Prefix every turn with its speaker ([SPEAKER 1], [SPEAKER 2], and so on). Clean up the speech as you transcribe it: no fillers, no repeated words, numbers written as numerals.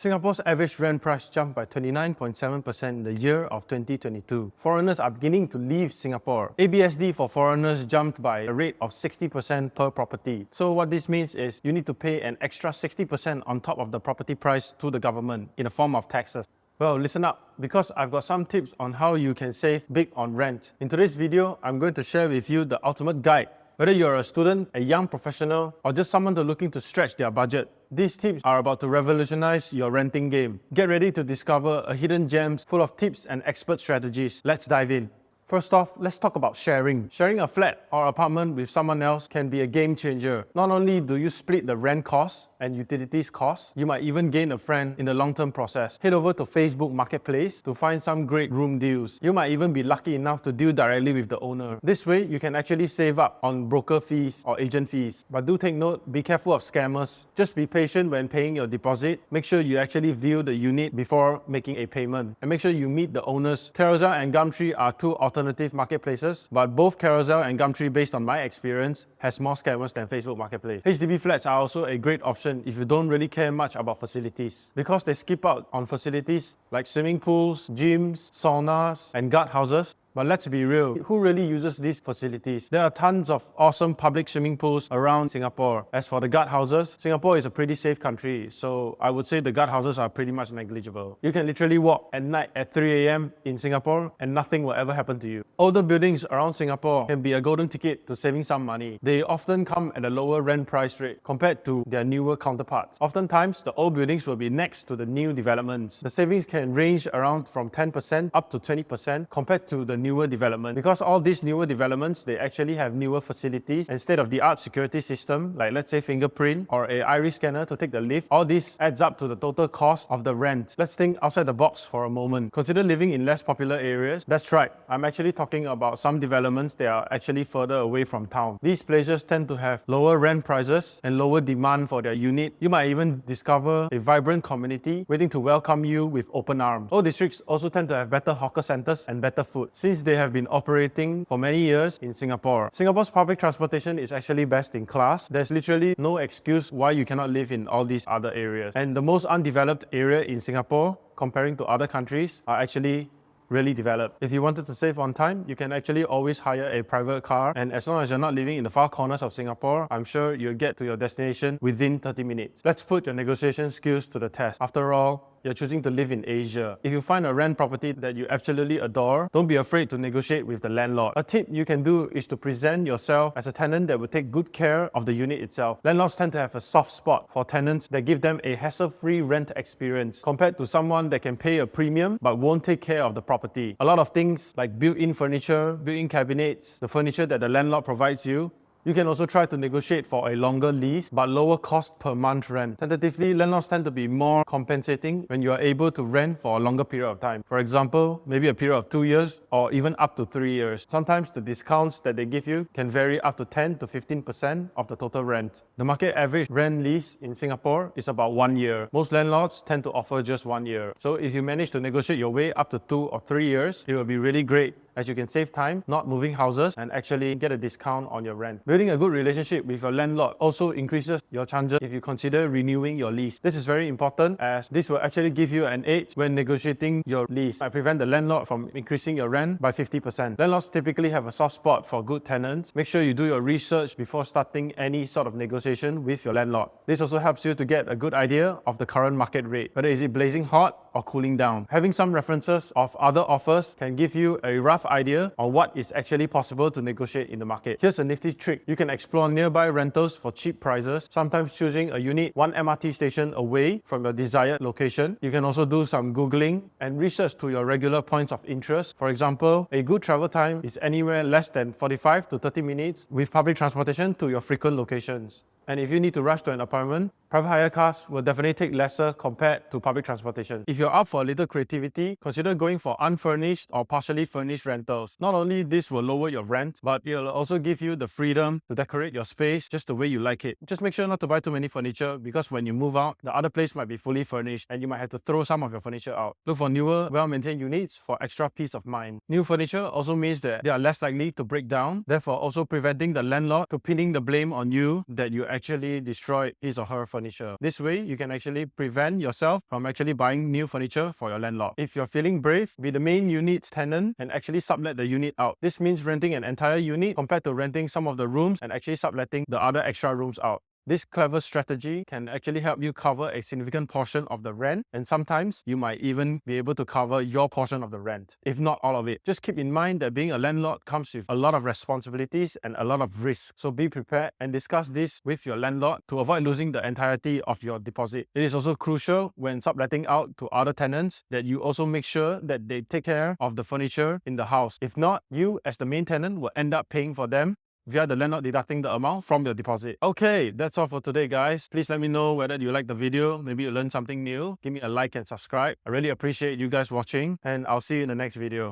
[SPEAKER 1] Singapore's average rent price jumped by 29.7% in the year of 2022. Foreigners are beginning to leave Singapore. ABSD for foreigners jumped by a rate of 60% per property. So what this means is you need to pay an extra 60% on top of the property price to the government in the form of taxes. Well, listen up, because I've got some tips on how you can save big on rent. In today's video, I'm going to share with you the ultimate guide. Whether you're a student, a young professional, or just someone looking to stretch their budget, these tips are about to revolutionize your renting game. Get ready to discover a hidden gems full of tips and expert strategies. Let's dive in. First off, let's talk about sharing. Sharing a flat or apartment with someone else can be a game changer. Not only do you split the rent costs and utilities costs, you might even gain a friend in the long-term process. Head over to Facebook Marketplace to find some great room deals. You might even be lucky enough to deal directly with the owner. This way, you can actually save up on broker fees or agent fees. But do take note, be careful of scammers. Just be patient when paying your deposit. Make sure you actually view the unit before making a payment. And make sure you meet the owners. Carousel and Gumtree are two alternative marketplaces, but both Carousel and Gumtree, based on my experience, has more scammers than Facebook Marketplace. HDB flats are also a great option if you don't really care much about facilities, because they skip out on facilities like swimming pools, gyms, saunas, and guard houses. But let's be real, who really uses these facilities? There are tons of awesome public swimming pools around Singapore. As for the guard houses, Singapore is a pretty safe country, so I would say the guard houses are pretty much negligible. You can literally walk at night at 3 AM in Singapore and nothing will ever happen to you. Older buildings around Singapore can be a golden ticket to saving some money. They often come at a lower rent price rate compared to their newer counterparts. Oftentimes, the old buildings will be next to the new developments. The savings can range around from 10% up to 20% compared to the newer development. Because all these newer developments, they actually have newer facilities and state-of-the-art security system, like let's say fingerprint or a iris scanner to take the lift. All this adds up to the total cost of the rent. Let's think outside the box for a moment. Consider living in less popular areas. That's right, I'm actually talking about some developments that are actually further away from town. These places tend to have lower rent prices and lower demand for their unit. You might even discover a vibrant community waiting to welcome you with open arms. All districts also tend to have better hawker centers and better food, since they have been operating for many years in Singapore. Singapore's public transportation is actually best in class. There's literally no excuse why you cannot live in all these other areas. And the most undeveloped area in Singapore, comparing to other countries, are actually really developed. If you wanted to save on time, you can actually always hire a private car, and as long as you're not living in the far corners of Singapore, I'm sure you'll get to your destination within 30 minutes. Let's put your negotiation skills to the test. After all, you're choosing to live in Asia. If you find a rent property that you absolutely adore, don't be afraid to negotiate with the landlord. A tip you can do is to present yourself as a tenant that will take good care of the unit itself. Landlords tend to have a soft spot for tenants that give them a hassle-free rent experience compared to someone that can pay a premium but won't take care of the property. A lot of things like built-in furniture, built-in cabinets, the furniture that the landlord provides you. You can also try to negotiate for a longer lease but lower cost per month rent. Tentatively, landlords tend to be more compensating when you are able to rent for a longer period of time. For example, maybe a period of 2 years or even up to 3 years. Sometimes the discounts that they give you can vary up to 10 to 15% of the total rent. The market average rent lease in Singapore is about 1 year. Most landlords tend to offer just 1 year. So if you manage to negotiate your way up to 2 or 3 years, it will be really great, as you can save time not moving houses and actually get a discount on your rent. Building a good relationship with your landlord also increases your chances if you consider renewing your lease. This is very important, as this will actually give you an edge when negotiating your lease. I prevent the landlord from increasing your rent by 50%. Landlords typically have a soft spot for good tenants. Make sure you do your research before starting any sort of negotiation with your landlord. This also helps you to get a good idea of the current market rate, whether is it blazing hot or cooling down. Having some references of other offers can give you a rough idea on what is actually possible to negotiate in the market. Here's a nifty trick. You can explore nearby rentals for cheap prices, sometimes choosing a unit 1 MRT station away from your desired location. You can also do some Googling and research to your regular points of interest. For example, a good travel time is anywhere less than 45 to 30 minutes with public transportation to your frequent locations. And if you need to rush to an appointment, private hire cars will definitely take lesser compared to public transportation. If you're up for a little creativity, consider going for unfurnished or partially furnished rentals. Not only this will lower your rent, but it'll also give you the freedom to decorate your space just the way you like it. Just make sure not to buy too many furniture, because when you move out, the other place might be fully furnished and you might have to throw some of your furniture out. Look for newer, well-maintained units for extra peace of mind. New furniture also means that they are less likely to break down, therefore also preventing the landlord to pinning the blame on you that you actually destroyed his or her furniture. furniture. This way, you can actually prevent yourself from actually buying new furniture for your landlord. If you're feeling brave, be the main unit's tenant and actually sublet the unit out. This means renting an entire unit compared to renting some of the rooms and actually subletting the other extra rooms out. This clever strategy can actually help you cover a significant portion of the rent, and sometimes you might even be able to cover your portion of the rent, if not all of it. Just keep in mind that being a landlord comes with a lot of responsibilities and a lot of risk. So be prepared and discuss this with your landlord to avoid losing the entirety of your deposit. It is also crucial when subletting out to other tenants that you also make sure that they take care of the furniture in the house. If not, you as the main tenant will end up paying for them via the landlord deducting the amount from your deposit. Okay, that's all for today, guys. Please let me know whether you like the video. Maybe you learned something new. Give me a like and subscribe. I really appreciate you guys watching, and I'll see you in the next video.